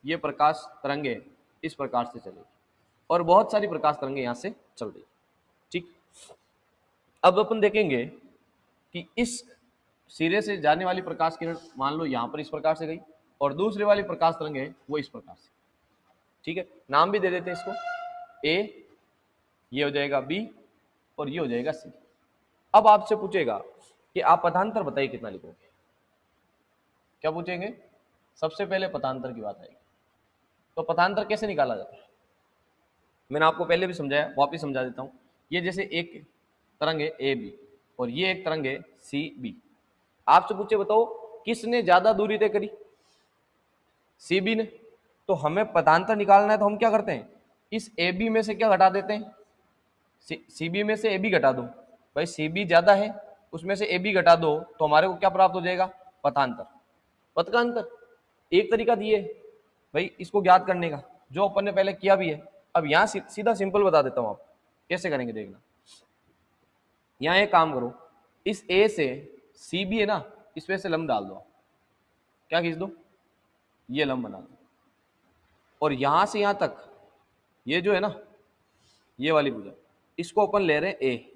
ये प्रकाश तरंगे इस प्रकार से चलेगी और बहुत सारी प्रकाश तरंगे यहाँ से चल रही, ठीक। अब अपन देखेंगे कि इस सिरे से जाने वाली प्रकाश किरण मान लो यहाँ पर इस प्रकार से गई और दूसरी वाली प्रकाश तरंगे वो इस प्रकार से, ठीक है, नाम भी दे देते हैं इसको, ए, ये हो जाएगा बी और ये हो जाएगा सी, अब आपसे पूछेगा कि आप पथांतर बताइए कितना लिखोगे। क्या पूछेंगे? सबसे पहले पथांतर की बात आएगी। तो पथांतर कैसे निकाला जाता है? मैंने आपको पहले भी समझाया, वापिस समझा देता हूँ। ये जैसे एक तरंग है ए बी और ये एक तरंग है सी बी। आपसे पूछे बताओ किसने ज्यादा दूरी तय करी? सी बी ने। तो हमें पथांतर निकालना है तो हम क्या करते हैं, इस ए बी में से क्या घटा देते हैं, सी बी में से ए बी घटा दो। भाई सी बी ज्यादा है, उसमें से ए बी घटा दो तो हमारे को क्या प्राप्त हो जाएगा? पथांतर, पथ का अंतर। एक तरीका दिए भाई इसको ज्ञात करने का, जो अपन ने पहले किया भी है। अब यहाँ सीधा सिंपल बता देता हूँ आप कैसे करेंगे, देखना। यहाँ एक काम करो, इस ए से सी बी है ना, इसमें से लंब डाल दो। क्या खींच दो? ये लंब बना दो। और यहां से यहां तक ये जो है ना, ये वाली भुजा, इसको अपन ले रहे हैं ए।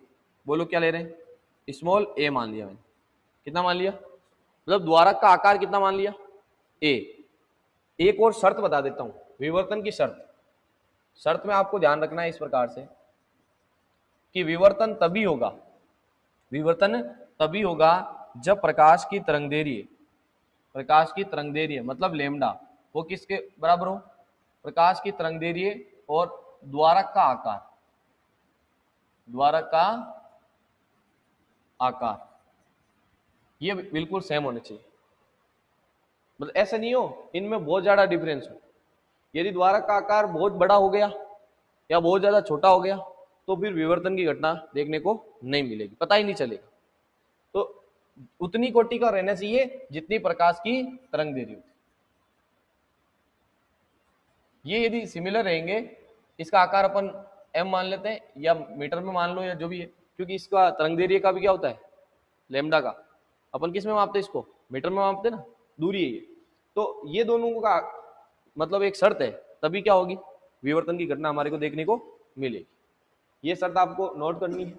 बोलो क्या ले रहे हैं? स्मॉल ए मान लिया मैंने। कितना मान लिया? मतलब द्वारक का आकार कितना मान लिया? ए। एक और शर्त बता देता हूं, विवर्तन की शर्त। शर्त में आपको ध्यान रखना है इस प्रकार से कि विवर्तन तभी होगा, विवर्तन तभी होगा जब प्रकाश की तरंगदैर्घ्य, प्रकाश की तरंगदैर्घ्य मतलब लेमडा, वो किसके बराबर हो? प्रकाश की तरंगदैर्घ्य और द्वारक का आकार, द्वारक का आकार ये बिल्कुल सेम होने चाहिए। मतलब ऐसा नहीं हो इनमें बहुत ज्यादा डिफरेंस हो। यदि द्वारक का आकार बहुत बड़ा हो गया या बहुत ज्यादा छोटा हो गया तो फिर विवर्तन की घटना देखने को नहीं मिलेगी, पता ही नहीं चलेगा। तो उतनी कोटि का रहना चाहिए जितनी प्रकाश की तरंगदैर्घ्य होती। ये यदि सिमिलर रहेंगे, इसका आकार अपन m मान लेते हैं या मीटर में मान लो या जो भी है, क्योंकि इसका तरंगदैर्घ्य का भी क्या होता है? लैम्डा का। अपन किस में मापते हैं इसको? मीटर में मापते ना, दूरी है ये। तो ये दोनों का मतलब एक शर्त है, तभी क्या होगी? विवर्तन की घटना हमारे को देखने को मिलेगी। ये शर्त आपको नोट करनी है।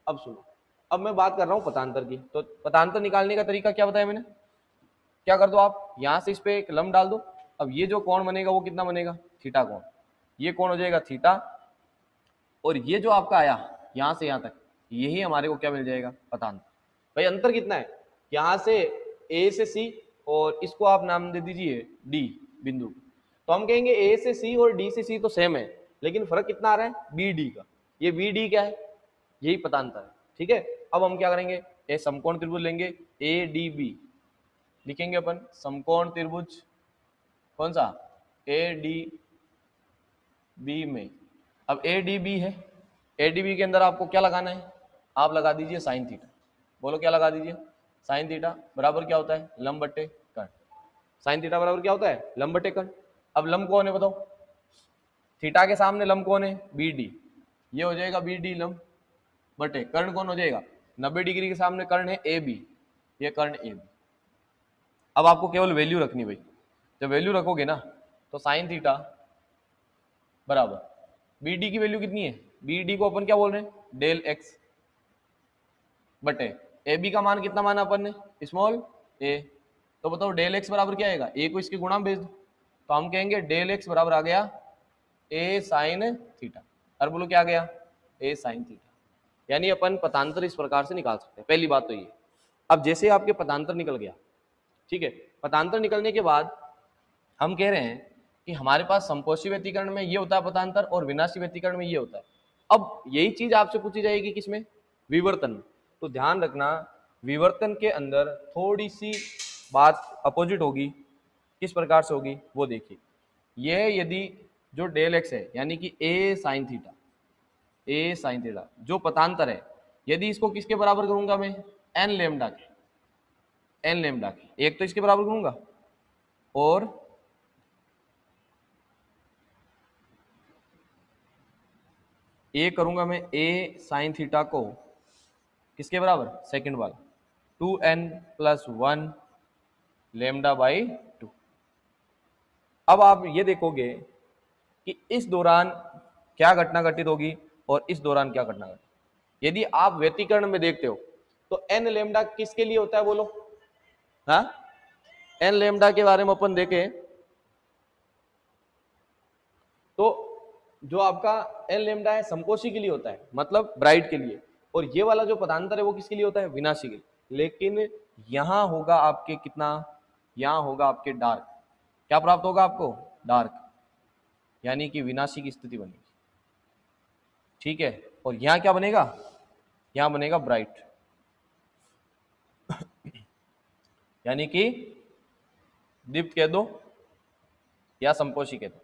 अब सुनो, अब मैं बात कर रहा हूँ पथांतर की। तो पथांतर निकालने का तरीका क्या बताया मैंने? क्या कर दो आप, यहां से इस पे एक लंब डाल दो। अब ये जो कोण बनेगा वो कितना बनेगा? थीटा कोण। ये कोण हो जाएगा थीटा, और ये जो आपका आया यहां से यहां तक, यही हमारे को क्या मिल जाएगा? पथांतर। भाई अंतर कितना है? यहां से ए से सी, और इसको आप नाम दे दीजिए डी बिंदु। तो हम कहेंगे ए से सी और डी से सी तो सेम है, लेकिन फर्क कितना आ रहा है? बी डी का। ये बी डी क्या है? यही पथांतर है। ठीक है, अब हम क्या करेंगे? ए समकोण त्रिभुज लेंगे, ए डी बी लिखेंगे अपन। समकोण त्रिभुज कौन सा? ए डी बी में। अब ए डी बी है, ए डी बी के अंदर आपको क्या लगाना है? आप लगा दीजिए साइन थीटा। बोलो क्या लगा दीजिए? साइन थीटा बराबर क्या होता है? लंब बट्टे कर्ण। साइन थीटा बराबर क्या होता है? लंब बट्टे कर्ण। अब लंब कौन है बताओ? थीटा के सामने लंब कौन है? B D. ये हो जाएगा बी डी लंब बटे कर्ण कौन हो जाएगा? 90 डिग्री के सामने कर्ण है ए बी, ये कर्ण ए बी। अब आपको केवल वैल्यू रखनी भाई। जब वैल्यू रखोगे ना तो साइन थीटा बराबर बी डी की वैल्यू कितनी है? बी डी को अपन क्या बोल रहे हैं? डेल एक्स बटे ए बी का मान कितना माना अपन ने? स्मॉल ए। तो बताओ डेल एक्स बराबर क्या आएगा? ए को इसके गुणा में भेज दो, तो हम कहेंगे डेल एक्स बराबर आ गया ए साइन थीटा। और बोलो क्या आ गया? ए साइन थीटा। यानी अपन पथांतर इस प्रकार से निकाल सकते हैं। पहली बात तो ये। अब जैसे आपके पथांतर निकल गया, ठीक है, पथांतर निकलने के बाद हम कह रहे हैं कि हमारे पास संपोषी व्यतिकरण में ये होता है पथांतर, और विनाशी व्यतिकरण में ये होता है। अब यही चीज आपसे पूछी जाएगी किसमें? विवर्तन में। तो ध्यान रखना, विवर्तन के अंदर थोड़ी सी बात अपोजिट होगी। किस प्रकार से होगी वो देखिए। ये यदि जो डेल एक्स है यानी कि ए साइन थीटा, ए साइन थीटा जो पथांतर है, यदि इसको किसके बराबर करूंगा मैं? एन लेमडा के। एन लेमडा के एक तो इसके बराबर करूंगा, और ए करूंगा मैं ए साइन थीटा को किसके बराबर? सेकंड वाला 2n+1 लेमडा बाई 2। अब आप ये देखोगे कि इस दौरान क्या घटना घटित होगी और इस दौरान क्या घटना घटित। यदि आप व्यतिकरण में देखते हो तो एन लेमडा किसके लिए होता है बोलो? हाँ, एन लेमडा के बारे में अपन देखें तो जो आपका एन लेमडा है समकोशी के लिए होता है, मतलब ब्राइट के लिए। और ये वाला जो पदांतर है वो किसके लिए होता है, विनाशी के लिए। लेकिन यहां होगा आपके कितना, यहां होगा आपके डार्क, क्या प्राप्त होगा आपको, डार्क, यानी कि विनाशी की स्थिति बनेगी, ठीक है। और यहां क्या बनेगा, यहां बनेगा ब्राइट, यानी कि दीप्त कह दो या संपोषी कह दो।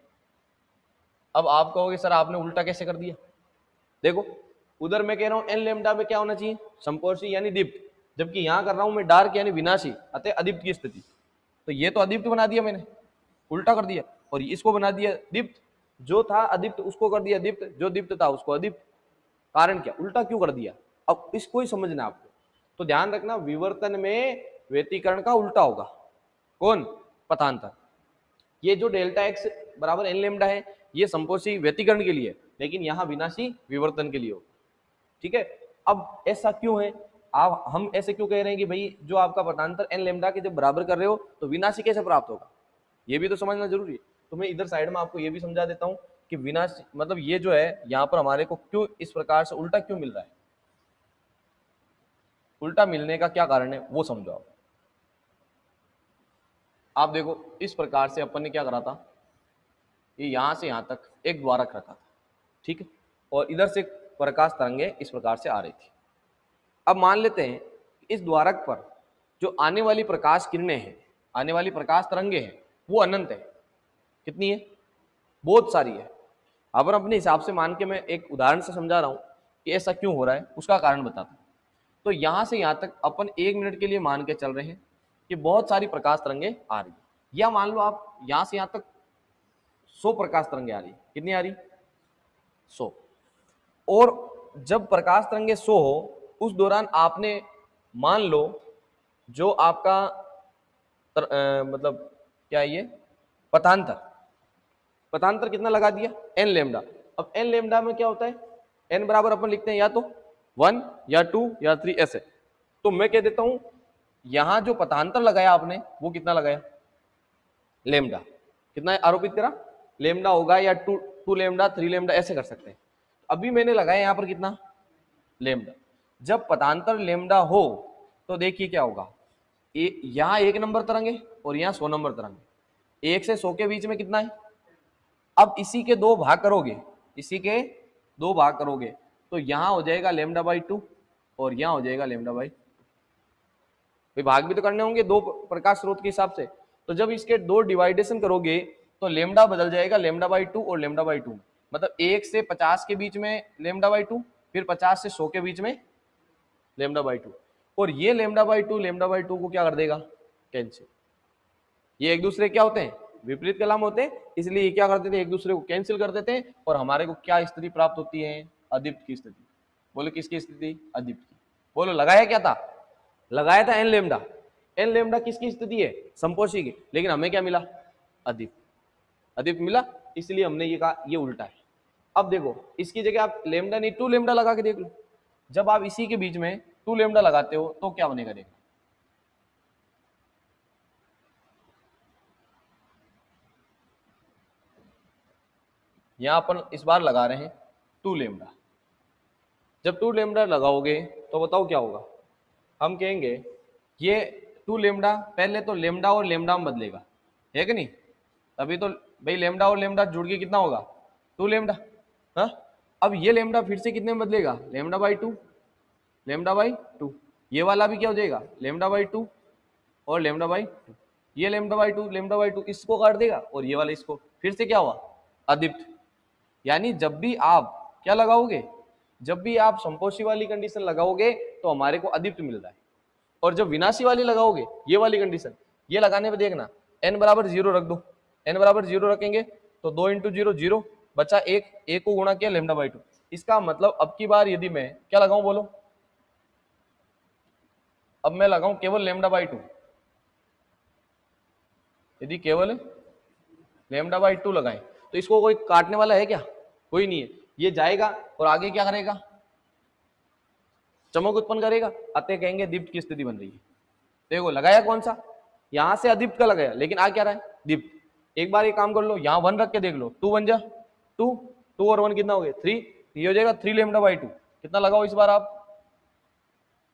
अब आप कहोगे सर आपने उल्टा कैसे कर दिया, देखो उधर मैं कह रहा हूं एन लेमडा में क्या होना चाहिए, संपोषी यानी दीप्त, जबकि यहां कर रहा हूं मैं डार्क यानी विनाशी, अतः अदीप्त की स्थिति। तो ये तो अदीप्त बना दिया मैंने, उल्टा कर दिया, और इसको बना दिया दीप्त, जो था अदीप्त उसको कर दिया दीप्त, जो दीप्त था उसको अदीप्त। कारण क्या, उल्टा क्यों कर दिया, अब इसको ही समझना आपको। तो ध्यान रखना विवर्तन में व्यतिकरण का उल्टा होगा, कौन, पथांतर। ये जो डेल्टा एक्स बराबर एन लेमडा है ये संपोषी व्यतिकरण के लिए, लेकिन यहां विनाशी विवर्तन के लिए होगा, ठीक है। अब ऐसा क्यों है, आप हम ऐसे क्यों कह रहे हैं कि भाई जो आपका पथांतर एन लेमडा के जब बराबर कर रहे हो तो विनाशी कैसे प्राप्त होगा, ये भी तो समझना जरूरी है। तो मैं इधर साइड में आपको ये भी समझा देता हूं कि विनाशी मतलब ये जो है यहाँ पर हमारे को क्यों इस प्रकार से उल्टा क्यों मिल रहा है, उल्टा मिलने का क्या कारण है वो समझो आप देखो इस प्रकार से अपन ने क्या करा था, ये यहां से यहां तक एक द्वारक रखा था, ठीक है, और इधर से प्रकाश तरंगे इस प्रकार से आ रही थी। अब मान लेते हैं इस द्वारक पर जो आने वाली प्रकाश किरणें हैं, आने वाली प्रकाश तरंगे हैं वो अनंत है, कितनी है, बहुत सारी है। अब अपने हिसाब से मान के मैं एक उदाहरण से समझा रहा हूं कि ऐसा क्यों हो रहा है, उसका कारण बताता हूं। तो यहां से यहां तक अपन 1 मिनट के लिए मान के चल रहे हैं कि बहुत सारी प्रकाश तरंगे आ रही है, या मान लो आप यहां से यहां तक 100 प्रकाश तरंगे आ रही, कितनी आ रही, 100। और जब प्रकाश तरंगे 100 हो उस दौरान आपने मान लो जो आपका मतलब क्या है ये पथांतर, पथांतर कितना लगा दिया, एन लेमडा। अब एन लेमडा में क्या होता है, एन बराबर अपन लिखते हैं या तो 1 या 2 या 3 ऐसे। तो मैं कह देता हूं यहां जो पथांतर लगाया आपने वो कितना लगाया, लेमडा, कितना आरोपित करा, लेमडा होगा, या 2 लेमडा 3 लेमडा ऐसे कर सकते हैं। अभी मैंने लगाया यहां पर कितना, लेमडा। जब पथांतर लेमडा हो तो देखिए क्या होगा, यहां 1 नंबर तरंग है और यहां 100 नंबर तरंग है, 1 से 100 के बीच में कितना है। अब इसी के 2 भाग करोगे, इसी के 2 भाग करोगे तो यहां हो जाएगा लेमडा बाई 2 और यहां हो जाएगा लेमडा बाई, भाग भी तो करने होंगे 2 प्रकाश स्रोत के हिसाब से। तो जब इसके 2 डिवाइडेशन करोगे तो लेमडा बदल जाएगा लेमडा बाई 2 और लेमडा बाई 2, मतलब 1 से 50 के बीच में लेमडा बाई 2, फिर 50 से 100 के बीच में लेमडा बाई 2, और ये लेमडा बाई 2 लेमडा बाई 2 को क्या कर देगा, कैंसिल। ये एक दूसरे क्या होते हैं, विपरीत कलाम होते हैं, इसलिए ये क्या करते थे, एक दूसरे को कैंसिल कर देते हैं और हमारे को क्या स्थिति प्राप्त होती है, अदीप्त की स्थिति। बोलो किसकी स्थिति, अदीप्त की। बोलो लगाया क्या था, लगाया था एन लेमडा। एन लेमडा किसकी स्थिति है, संपोषी की, लेकिन हमें क्या मिला, अदीप्त, अदीप्त मिला, इसलिए हमने ये कहा ये उल्टा है। अब देखो इसकी जगह आप लेमडा नहीं 2 लेमडा लगा के देख लो, जब आप इसी के बीच में 2 लेमडा लगाते हो तो क्या बनेगा, देखो यहां अपन इस बार लगा रहे हैं 2 लेमडा। जब 2 लेमडा लगाओगे तो बताओ क्या होगा, हम कहेंगे ये 2 लेमडा, पहले तो लेमडा और लेमडा में बदलेगा, है कि नहीं, तभी तो भाई लेमडा और लेमडा जुड़ के कितना होगा, 2 लेमडा। हाँ, अब ये लेमडा फिर से कितने में बदलेगा, लेमडा बाई 2, लेमडा बाई 2। ये वाला भी क्या हो जाएगा, लेमडा बाई 2 और लेमडा बाई 2, ये लेमडा बाई 2 लेमडा बाई 2 इसको काट देगा और ये वाला इसको, फिर से क्या हुआ, अदीप्त। यानी जब भी आप क्या लगाओगे, जब भी आप संपोषी वाली कंडीशन लगाओगे तो हमारे को अदीप्त मिल रहा है, और जब विनाशी वाली लगाओगे ये वाली कंडीशन, ये लगाने पे देखना n बराबर 0 रख दो, n बराबर 0 रखेंगे तो 2 इंटू 0 0 बचा 1, 1 को गुणा किया लेमडा बाई 2। इसका मतलब अब की बार यदि मैं क्या लगाऊं, बोलो अब मैं लगाऊं केवल लेमडा बाई 2, यदि केवल लेमडा बाई 2 लगाएं तो इसको कोई काटने वाला है क्या, कोई नहीं है, ये जाएगा और आगे क्या करेगा, चमक उत्पन्न करेगा, अतः कहेंगे दीप्त की स्थिति बन रही है। देखो लगाया कौन सा, यहां से अदीप्त का लगाया, लेकिन आ क्या रहा है, दीप्त। एक बार ये काम कर लो, यहां 1 रख के देख लो, 2 बन जा 2, 2 और 1 कितना हो गया 3, ये हो जाएगा 3 लेमडा बाई 2। कितना लगाओ इस बार आप,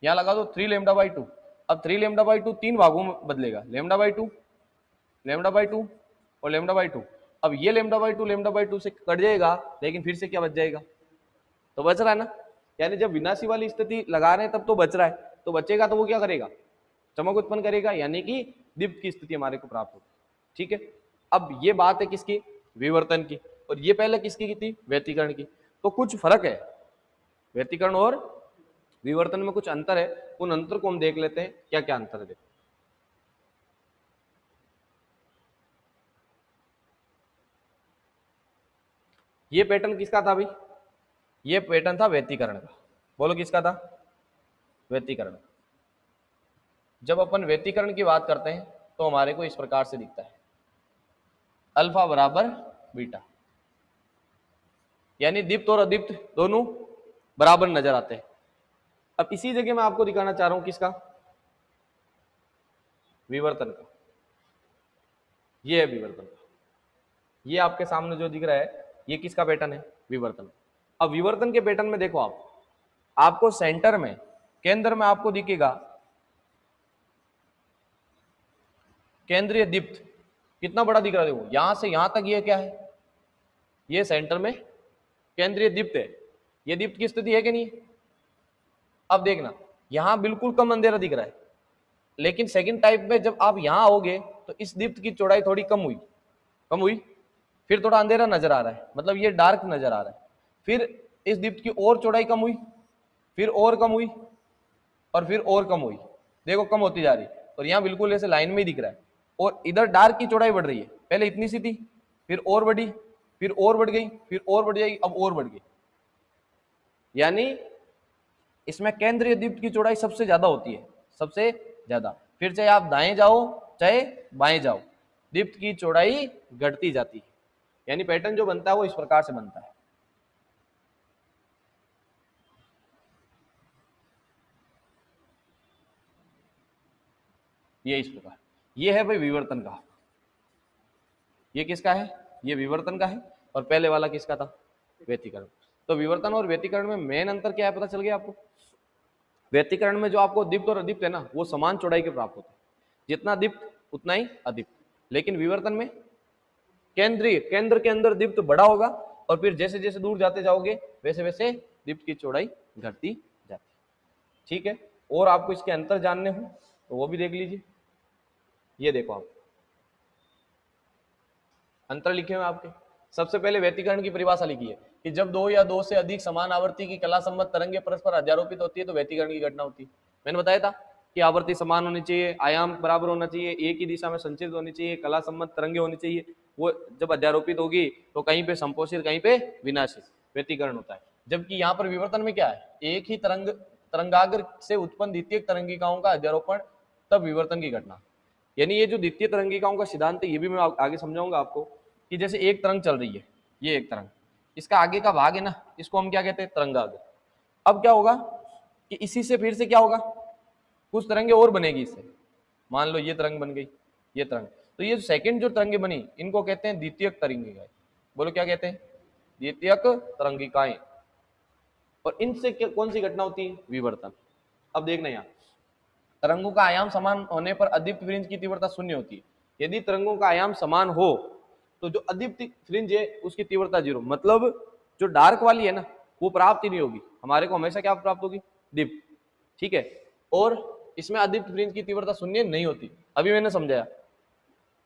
यहाँ लगा दो 3 लेमडा बाई 2। अब 3 लेमडा बाई 2 तीन भागों में बदलेगा, लेमडा बाई 2, लेमडा बाई 2 और लेमडा बाई 2। अब ये लेमडा बाई 2 से कट जाएगा, लेकिन फिर से क्या बच जाएगा, तो बच रहा है ना। यानी जब विनाशी वाली स्थिति लगा रहे हैं तब तो बच रहा है, तो बचेगा तो वो क्या करेगा, चमक उत्पन्न करेगा, यानी कि दीप्त की स्थिति हमारे को प्राप्त होगी। ठीक है, अब ये बात है किसकी, विवर्तन की, और ये पहले किसकी की थी, व्यतिकरण की। तो कुछ फर्क है, व्यतिकरण और विवर्तन में कुछ अंतर है, उन अंतर को हम देख लेते हैं, क्या क्या अंतर है। देखो ये पैटर्न किसका था भाई, ये पैटर्न था व्यतिकरण का। बोलो किसका था, व्यतिकरण। जब अपन व्यतिकरण की बात करते हैं तो हमारे को इस प्रकार से दिखता है, अल्फा बराबर बीटा, यानी दीप्त और अदीप्त दोनों बराबर नजर आते हैं। अब इसी जगह मैं आपको दिखाना चाह रहा हूं किसका, विवर्तन का। ये है विवर्तन का, ये आपके सामने जो दिख रहा है ये किसका पैटर्न है, विवर्तन। अब विवर्तन के पैटर्न में देखो आप, आपको सेंटर में, केंद्र में आपको दिखेगा केंद्रीय दीप्त, कितना बड़ा दिख रहा है, देखो यहां से यहां तक ये क्या है, ये सेंटर में केंद्रीय दीप्त है। ये दीप्त की स्थिति है कि नहीं। अब देखना यहां बिल्कुल कम अंधेरा दिख रहा है, लेकिन सेकंड टाइप में जब आप यहां आओगे तो इस दीप्त की चौड़ाई थोड़ी कम हुई, फिर थोड़ा अंधेरा नजर आ रहा है, मतलब ये डार्क नजर आ रहा है। फिर इस दीप्त की और चौड़ाई कम हुई, फिर और कम हुई, और फिर और कम हुई, देखो कम होती जा रही है, और यहाँ बिल्कुल ऐसे लाइन में ही दिख रहा है। और इधर डार्क की चौड़ाई बढ़ रही है, पहले इतनी सी थी, फिर और बढ़ी, फिर और बढ़ गई, फिर और बढ़ जाएगी, अब और बढ़ गई। यानी इसमें केंद्रीय दीप्त की चौड़ाई सबसे ज्यादा होती है, सबसे ज्यादा। फिर चाहे आप दाएं जाओ चाहे बाएं जाओ, दीप्त की चौड़ाई घटती जाती है। यानी पैटर्न जो बनता है वो इस प्रकार से बनता है। ये इस प्रकार, ये है भाई विवर्तन का। ये किसका है, ये विवर्तन का है, और पहले वाला किसका था, व्यतिकरण। तो विवर्तन और व्यतिकरण में मेन अंतर क्या है, पता चल गया आपको। व्यतिकरण में जो आपको दीप्त और अदीप्त है ना, वो समान चौड़ाई के प्राप्त होते हैं, जितना दीप्त उतना ही अदीप्त। लेकिन विवर्तन में केंद्र के अंदर दीप्त बड़ा होगा, और फिर जैसे जैसे दूर जाते जाओगे वैसे वैसे दीप्त की चौड़ाई घटती जाती। ठीक है, और आपको इसके अंतर जानने हो तो वो भी देख लीजिए। ये देखो आप, अंतर लिखे हुए आपके। सबसे पहले व्यतिकरण की परिभाषा लिखी है कि जब दो या दो से अधिक समान आवर्ती की कला संबद्ध तरंगे परस्पर अध्यारोपित होती है तो व्यतिकरण की घटना होती है। मैंने बताया था कि आवर्ती समान होनी चाहिए, आयाम बराबर होना चाहिए, एक ही दिशा में संचित होनी चाहिए, कला संबद्ध तरंगे होनी चाहिए। वो जब अध्यारोपित होगी तो कहीं पे संपोषित कहीं पे विनाशित, व्यतिकरण होता है। जबकि यहाँ पर विवर्तन में क्या है, एक ही तरंगाग्र से उत्पन्न द्वितीय तरंगिकाओं का अध्यारोपण, तब विवर्तन की घटना। यानी ये जो द्वितीय तरंगिकाओं का सिद्धांत है ये भी मैं आगे समझाऊंगा आपको, कि जैसे एक तरंग चल रही है, ये एक तरंग, इसका आगे का भाग है ना, इसको हम क्या कहते हैं, तरंगाग्र। अब क्या होगा कि इसी से फिर से क्या होगा, कुछ तरंगे और बनेगी इससे। मान लो ये तरंग बन गई, ये तरंग, तो ये सेकंड जो तरंगे बनी इनको कहते हैं द्वितीयक तरंगिकाएं। बोलो क्या कहते हैं, द्वितीयक तरंगिकाएं। और इनसे कौन सी घटना होती है, विवर्तन। अब देखना यहाँ, तरंगों का आयाम समान होने पर अदीप्त फ्रिंज की तीव्रता शून्य होती है। यदि तरंगों का आयाम समान हो तो जो अदीप्त फ्रिंज है उसकी तीव्रता 0, मतलब जो डार्क वाली है ना वो प्राप्त ही नहीं होगी, हमारे को हमेशा क्या प्राप्त होगी, दीप्त। ठीक है, और इसमें अदीप्त फ्रिंज की तीव्रता शून्य नहीं होती। अभी मैंने समझाया,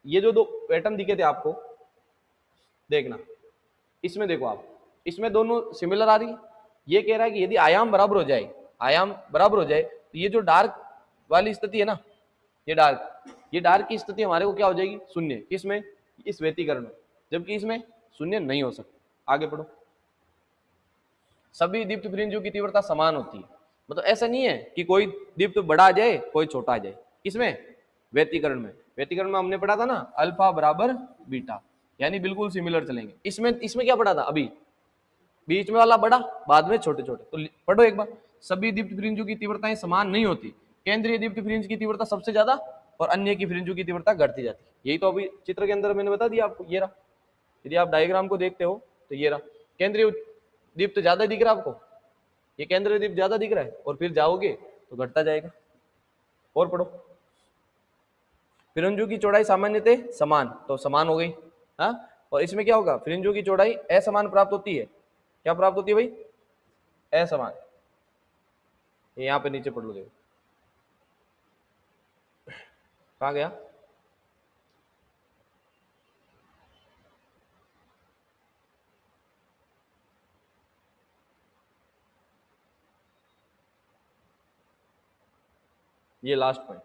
ये जो दो पैटर्न दिखे थे आपको, देखना इसमें देखो आप, इसमें दोनों सिमिलर आ रही है। ये कह रहा है कि यदि आयाम बराबर हो जाए, आयाम बराबर हो जाए तो ये जो डार्क वाली स्थिति है ना, ये डार्क की स्थिति हमारे को क्या हो जाएगी, शून्य। किसमें, इस व्यतिकरण में, जबकि इसमें शून्य नहीं हो सकता। आगे पढ़ो, सभी दीप्त फ्रिंजों की तीव्रता समान होती है। मतलब ऐसा नहीं है कि कोई दीप्त बड़ा आ जाए कोई छोटा आ जाए। किसमें, व्यतिकरण में। व्यतिकरण में हमने पढ़ा था ना अल्फा बराबर बीटा, यानी बिल्कुल सिमिलर चलेंगे। इसमें क्या पढ़ा था अभी, बीच में वाला बड़ा, बाद में छोटे छोटे। तो पढ़ो एक बार, सभी दीप्त फ्रिंजों की तीव्रताएं समान नहीं होती, केंद्रीय दीप्त फ्रिंज की तीव्रता सबसे ज्यादा और अन्य की फ्रिंजों की तीव्रता घटती जाती है। यही तो अभी चित्र के अंदर मैंने बता दिया आपको, ये रहा। यदि आप डायग्राम को देखते हो तो ये रहा, केंद्रीय दीप्त ज्यादा दिख रहा है आपको, ये केंद्रीय दीप्त ज्यादा दिख रहा है। और फिर जाओगे तो घटता जाएगा। और पढ़ो, फ्रिंजों की चौड़ाई सामान्यतः समान, तो समान हो गई। हाँ, और इसमें क्या होगा, फ्रिंजों की चौड़ाई असमान प्राप्त होती है। क्या प्राप्त होती है भाई, असमान। ये यहाँ पे नीचे पढ़ लो, देखो कहाँ गया, ये लास्ट पॉइंट,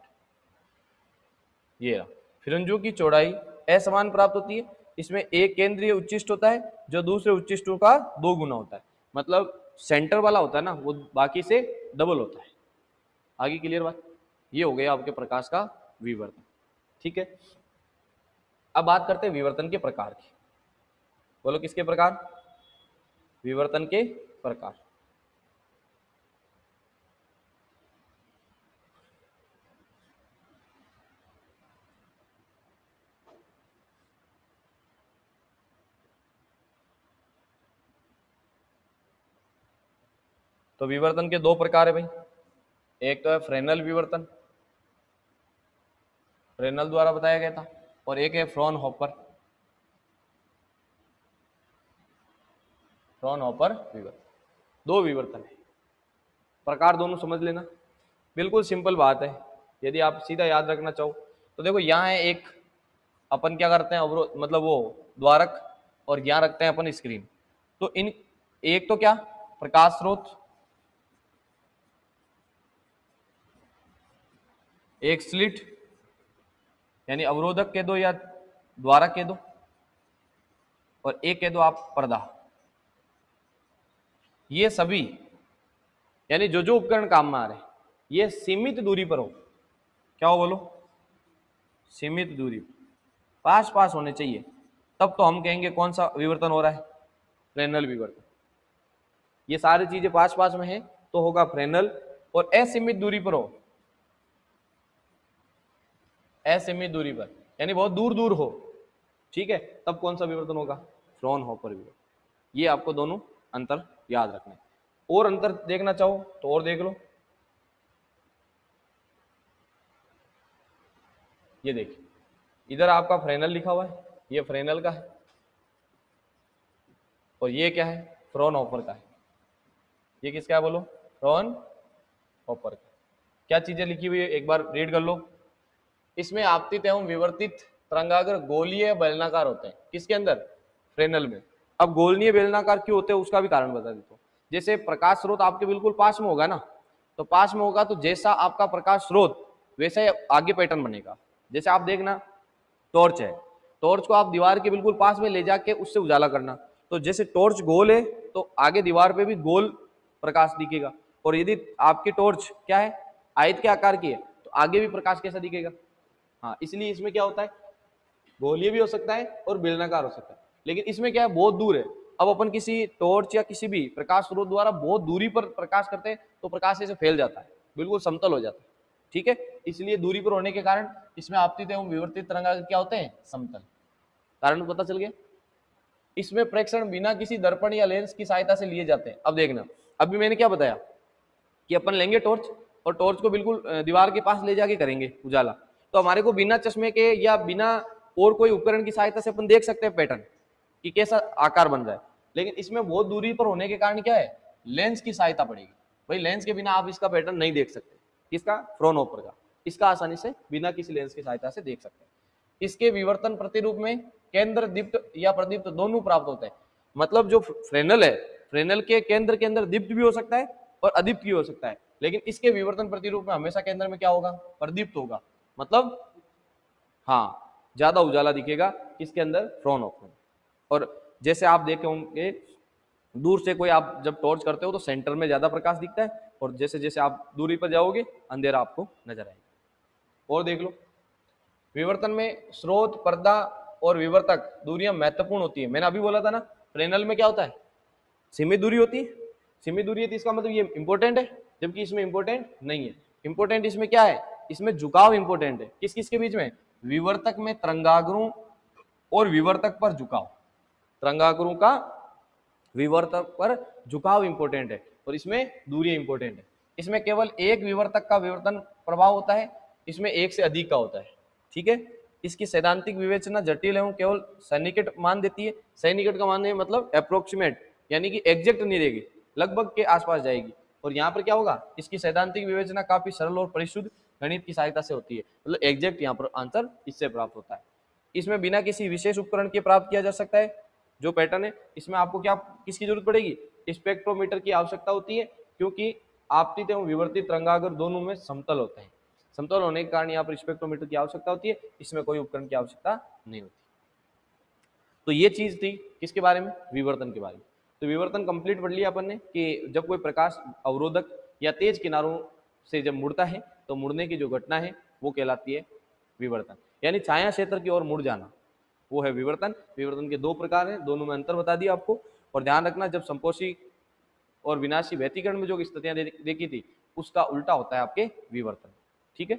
ये रहा। फ्रिंजों की चौड़ाई असमान प्राप्त होती है। इसमें एक केंद्रीय उच्चिष्ट होता है जो दूसरे उच्चिष्टों का 2 गुना होता है। मतलब सेंटर वाला होता है ना, वो बाकी से डबल होता है। आगे क्लियर बात, ये हो गया आपके प्रकाश का विवर्तन। ठीक है, अब बात करते हैं विवर्तन के प्रकार की। बोलो किसके प्रकार, विवर्तन के प्रकार। तो विवर्तन के 2 प्रकार है भाई, एक तो है फ्रेनेल विवर्तन, फ्रेनेल द्वारा बताया गया था, और एक है फ्रॉनहोफर, फ्रॉनहोफर विवर्तन। 2 विवर्तन है, प्रकार दोनों समझ लेना, बिल्कुल सिंपल बात है। यदि आप सीधा याद रखना चाहो तो देखो, यहाँ है एक, अपन क्या करते हैं अवरोध, मतलब वो द्वारक, और यहाँ रखते हैं अपन स्क्रीन। तो इन, एक तो क्या, प्रकाश स्रोत, एक स्लिट यानी अवरोधक कह दो या द्वारक कह दो, और एक कह दो आप पर्दा। ये सभी यानी जो जो उपकरण काम में आ रहे हैं, ये सीमित दूरी पर हो। क्या हो बोलो, सीमित दूरी, पास पास होने चाहिए, तब तो हम कहेंगे कौन सा विवर्तन हो रहा है, फ्रेनेल विवर्तन। ये सारी चीजें पास पास में है तो होगा फ्रेनेल, और असीमित दूरी पर हो, असीमित दूरी पर यानी बहुत दूर दूर हो, ठीक है, तब कौन सा विवर्तन होगा, फ्रॉनहोफर विवर्तन। ये आपको दोनों अंतर याद रखने। और अंतर देखना चाहो तो और देख लो, ये देखिए इधर आपका फ्रेनेल लिखा हुआ है, ये फ्रेनेल का है, और ये क्या है, फ्रॉनहोफर का है। ये किसका है बोलो, फ्रॉनहोफर का। क्या चीजें लिखी हुई है एक बार रीड कर लो। इसमें आपतित एवं विवर्तित तरंगाग्र गोलीय बेलनाकार होते हैं, किसके अंदर, फ्रेनेल में। अब गोलीय बेलनाकार क्यों होते हैं उसका भी कारण बता देता हूं। जैसे प्रकाश स्रोत आपके बिल्कुल पास में होगा ना, तो पास में होगा तो जैसा आपका प्रकाश स्रोत वैसा ही आगे पैटर्न बनेगा। जैसे आप देखना, टॉर्च है, टॉर्च को आप दीवार के बिल्कुल पास में ले जाके उससे उजाला करना, तो जैसे टॉर्च गोल है तो आगे दीवार पे भी गोल प्रकाश दिखेगा, और यदि आपकी टॉर्च क्या है, आयत के आकार की है, तो आगे भी प्रकाश कैसा दिखेगा। हाँ, इसलिए इसमें क्या होता है, गोलीय भी हो सकता है और बेलनाकार हो सकता है, लेकिन इसमें क्या है, बहुत दूर है। अब अपन किसी टॉर्च या किसी भी प्रकाश स्रोत द्वारा बहुत दूरी पर प्रकाश करते हैं तो प्रकाश ऐसे फैल जाता है, बिल्कुल समतल हो जाता है, ठीक है। इसलिए दूरी पर होने के कारण इसमें आपतित एवं विवर्तित तरंगाग्र क्या होते हैं, समतल। कारण पता चल गया। इसमें प्रेक्षण बिना किसी दर्पण या लेंस की सहायता से लिए जाते हैं। अब देखना, अभी मैंने क्या बताया कि अपन लेंगे टॉर्च, और टॉर्च को बिल्कुल दीवार के पास ले जाके करेंगे उजाला, तो हमारे को बिना चश्मे के या बिना और कोई उपकरण की सहायता से अपन देख सकते हैं पैटर्न कि कैसा आकार बन रहा है। लेकिन इसमें बहुत दूरी पर होने के कारण क्या है, लेंस की सहायता पड़ेगी। भाई लेंस के बिना आप इसका पैटर्न नहीं देख सकते, किसका, फ्रॉनहोफर का। इसका आसानी से बिना किसी लेंस की सहायता से देख सकते हैं। इसके विवर्तन प्रतिरूप में केंद्र दीप्त या प्रदीप्त दोनों प्राप्त होते हैं। मतलब जो फ्रेनेल है, फ्रेनेल के केंद्र के अंदर दीप्त भी हो सकता है और अदीप्त भी हो सकता है, लेकिन इसके विवर्तन प्रतिरूप में हमेशा केंद्र में क्या होगा, प्रदीप्त होगा। मतलब हाँ, ज्यादा उजाला दिखेगा किसके अंदर, फ्रॉनहोफर। और जैसे आप देखे होंगे, दूर से कोई आप जब टॉर्च करते हो तो सेंटर में ज्यादा प्रकाश दिखता है, और जैसे जैसे आप दूरी पर जाओगे अंधेरा आपको नजर आएगा। और देख लो, विवर्तन में स्रोत, पर्दा और विवर्तक दूरियां महत्वपूर्ण होती है। मैंने अभी बोला था ना, फ्रेनेल में क्या होता है, सीमित दूरी होती है। सीमित दूरी है तो इसका मतलब ये इंपॉर्टेंट है, जबकि इसमें इंपॉर्टेंट नहीं है। इंपॉर्टेंट इसमें क्या है, इसमें झुकाव इंपॉर्टेंट है। किस किस के बीच में, विवर्तक में तरंगाग्रों और विवर्तक पर झुकाव, तरंगाग्रों का विवर्तक पर झुकाव इंपॉर्टेंट है, और इसमें दूरी इंपॉर्टेंट है। इसमें केवल एक विवर्तक का विवर्तन प्रभाव होता है, इसमें एक से अधिक का होता है। ठीक है, इसकी सैद्धांतिक विवेचना जटिल एवं केवल सन्निकट मान देती है। सन्निकट का मान है मतलब अप्रोक्सीमेट, यानी कि एग्जैक्ट नहीं रहेगी, लगभग के आसपास जाएगी। और यहाँ पर क्या होगा, इसकी सैद्धांतिक विवेचना काफी सरल और परिशुद्ध गणित की सहायता से होती है, मतलब एग्जैक्ट यहाँ पर आंसर इससे प्राप्त होता है। इसमें बिना किसी विशेष उपकरण के प्राप्त किया जा सकता है। जो पैटर्न है इसमें आपको क्या किसकी जरूरत पड़ेगी, स्पेक्ट्रोमीटर की आवश्यकता होती है, क्योंकि आपतित एवं विवर्तित तरंगाग्र दोनों में समतल होते हैं। समतल होने के कारण यहाँ पर स्पेक्ट्रोमीटर की आवश्यकता होती है, इसमें कोई उपकरण की आवश्यकता नहीं होती। तो ये चीज थी किसके बारे में, विवर्तन के बारे में। तो विवर्तन कंप्लीट पढ़ लिया अपन ने कि जब कोई प्रकाश अवरोधक या तेज किनारों से जब मुड़ता है तो मुड़ने की जो घटना है वो कहलाती है विवर्तन, यानी छाया क्षेत्र की ओर मुड़ जाना, वो है विवर्तन। विवर्तन के दो प्रकार हैं, दोनों में अंतर बता दिया आपको। और ध्यान रखना, जब संपोषी और विनाशी व्यतिकरण में जो स्थितियां देखी थी उसका उल्टा होता है आपके विवर्तन। ठीक है,